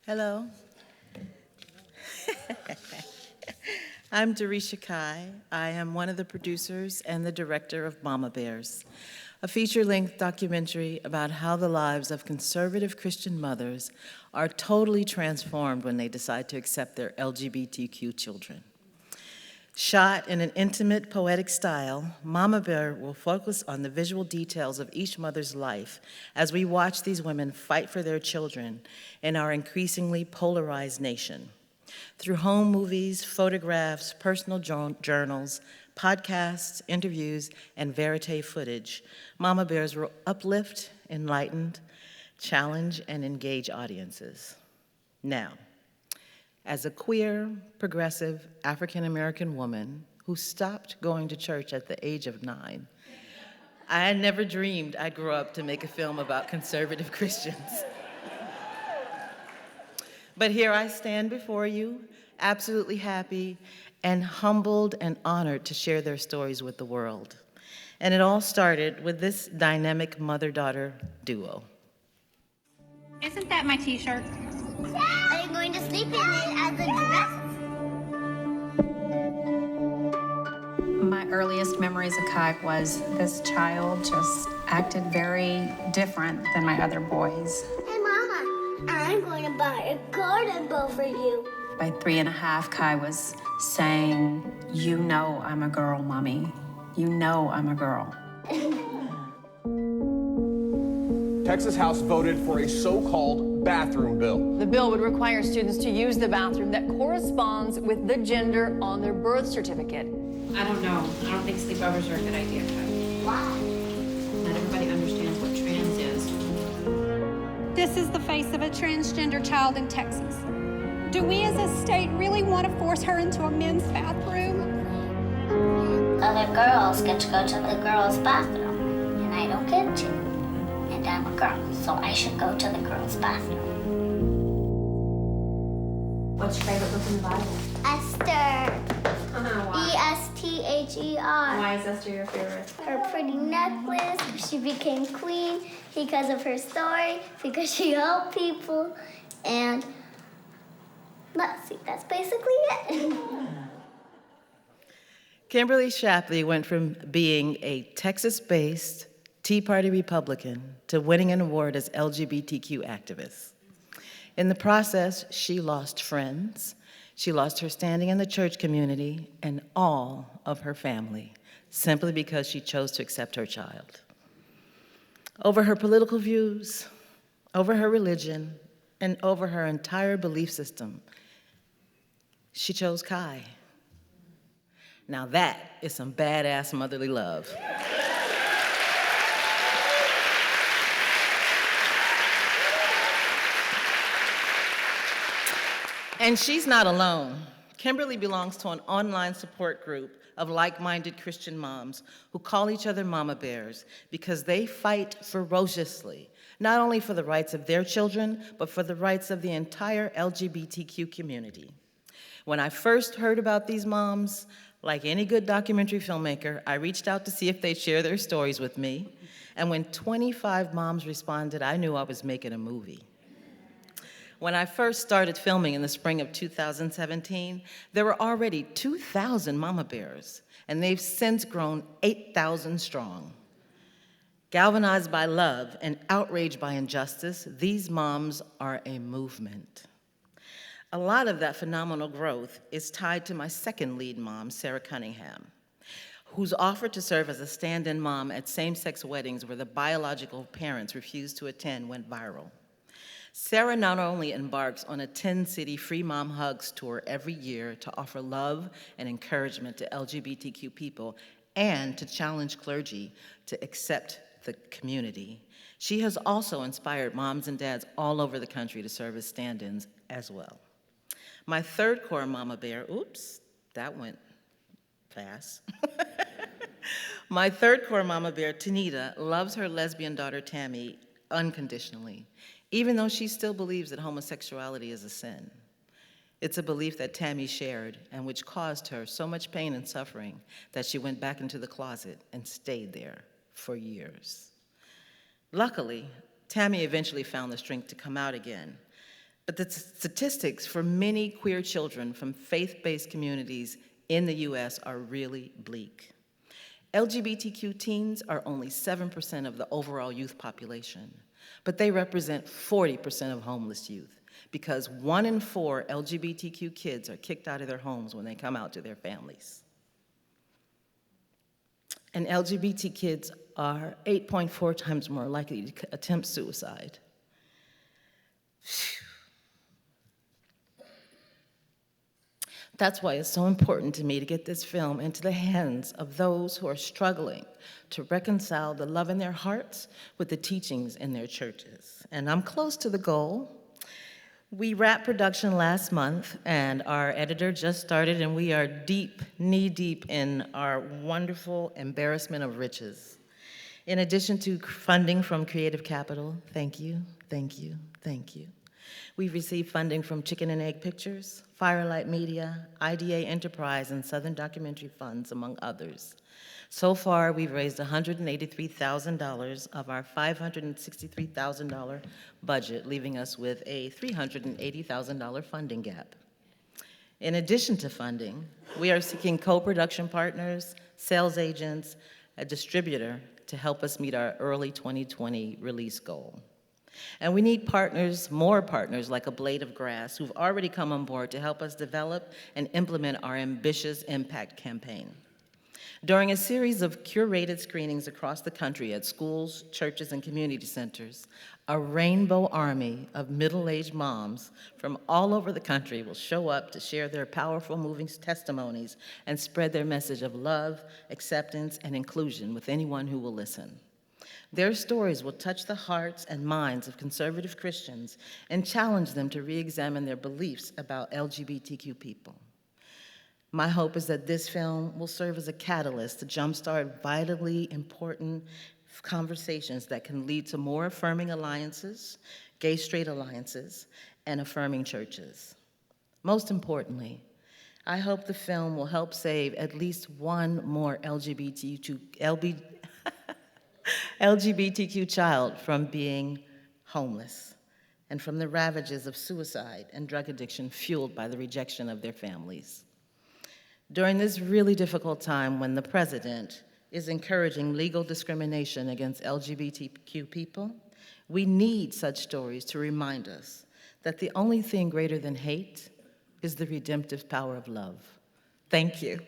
Hello. I'm Daresha Kyi. I am one of the producers and the director of Mama Bears, a feature-length documentary about how the lives of conservative Christian mothers are totally transformed when they decide to accept their LGBTQ children. Shot in an intimate, poetic style, Mama Bear will focus on the visual details of each mother's life as we watch these women fight for their children in our increasingly polarized nation. Through home movies, photographs, personal journals, podcasts, interviews, and verite footage, Mama Bears will uplift, enlighten, challenge, and engage audiences. Now, as a queer, progressive, African-American woman who stopped going to church at the age of 9, I had never dreamed I'd grow up to make a film about conservative Christians. But here I stand before you, absolutely happy and humbled and honored to share their stories with the world. And it all started with this dynamic mother-daughter duo. Isn't that my t-shirt? Are you going to sleep in it as a dress? My earliest memories of Kyi was this child just acted very different than my other boys. Hey, Mama, I'm going to buy a garden bow for you. By 3.5, Kyi was saying, "You know I'm a girl, Mommy. You know I'm a girl." Texas House voted for a so-called bathroom bill. The bill would require students to use the bathroom that corresponds with the gender on their birth certificate. I don't know. I don't think sleepovers are a good idea, Kyi. Why? Not everybody understands what trans is. This is the face of a transgender child in Texas. Do we as a state really want to force her into a men's bathroom? Other girls get to go to the girls' bathroom, and I don't get to. And I'm a girl, so I should go to the girls' bathroom. What's your favorite book in the Bible? Esther. Why? Esther. Why is Esther your favorite? Her pretty necklace, she became queen because of her story, because she helped people, and let's see, that's basically it. Kimberly Shapley went from being a Texas-based Tea Party Republican to winning an award as LGBTQ activist. In the process, she lost friends, she lost her standing in the church community, and all of her family, simply because she chose to accept her child. Over her political views, over her religion, and over her entire belief system, she chose Kyi. Now that is some badass motherly love. And she's not alone. Kimberly belongs to an online support group of like-minded Christian moms who call each other Mama Bears because they fight ferociously, not only for the rights of their children, but for the rights of the entire LGBTQ community. When I first heard about these moms, like any good documentary filmmaker, I reached out to see if they'd share their stories with me. And when 25 moms responded, I knew I was making a movie. When I first started filming in the spring of 2017, there were already 2,000 Mama Bears, and they've since grown 8,000 strong. Galvanized by love and outraged by injustice, these moms are a movement. A lot of that phenomenal growth is tied to my second lead mom, Sarah Cunningham, who's offered to serve as a stand-in mom at same-sex weddings where the biological parents refused to attend went viral. Sarah not only embarks on a 10-city Free Mom Hugs tour every year to offer love and encouragement to LGBTQ people and to challenge clergy to accept the community, she has also inspired moms and dads all over the country to serve as stand-ins as well. My third core Mama Bear, oops, that went fast. My third core Mama Bear, Tanita, loves her lesbian daughter Tammy unconditionally, even though she still believes that homosexuality is a sin. It's a belief that Tammy shared and which caused her so much pain and suffering that she went back into the closet and stayed there for years. Luckily, Tammy eventually found the strength to come out again, But the statistics for many queer children from faith-based communities in the US are really bleak. LGBTQ teens are only 7% of the overall youth population, but they represent 40% of homeless youth because 1 in 4 LGBTQ kids are kicked out of their homes when they come out to their families. And LGBT kids are 8.4 times more likely to attempt suicide. That's why it's so important to me to get this film into the hands of those who are struggling to reconcile the love in their hearts with the teachings in their churches. And I'm close to the goal. We wrapped production last month, and our editor just started, and we are deep, knee-deep in our wonderful embarrassment of riches. In addition to funding from Creative Capital, thank you, thank you, thank you. We've received funding from Chicken and Egg Pictures, Firelight Media, IDA Enterprise, and Southern Documentary Funds, among others. So far, we've raised $183,000 of our $563,000 budget, leaving us with a $380,000 funding gap. In addition to funding, we are seeking co-production partners, sales agents, a distributor to help us meet our early 2020 release goal. And we need partners, more partners like A Blade of Grass, who've already come on board to help us develop and implement our ambitious impact campaign. During a series of curated screenings across the country at schools, churches, and community centers, a rainbow army of middle-aged moms from all over the country will show up to share their powerful, moving testimonies and spread their message of love, acceptance, and inclusion with anyone who will listen. Their stories will touch the hearts and minds of conservative Christians and challenge them to re-examine their beliefs about LGBTQ people. My hope is that this film will serve as a catalyst to jumpstart vitally important conversations that can lead to more affirming alliances, gay-straight alliances, and affirming churches. Most importantly, I hope the film will help save at least one more LGBTQ child from being homeless and from the ravages of suicide and drug addiction fueled by the rejection of their families. During this really difficult time when the president is encouraging legal discrimination against LGBTQ people, we need such stories to remind us that the only thing greater than hate is the redemptive power of love. Thank you.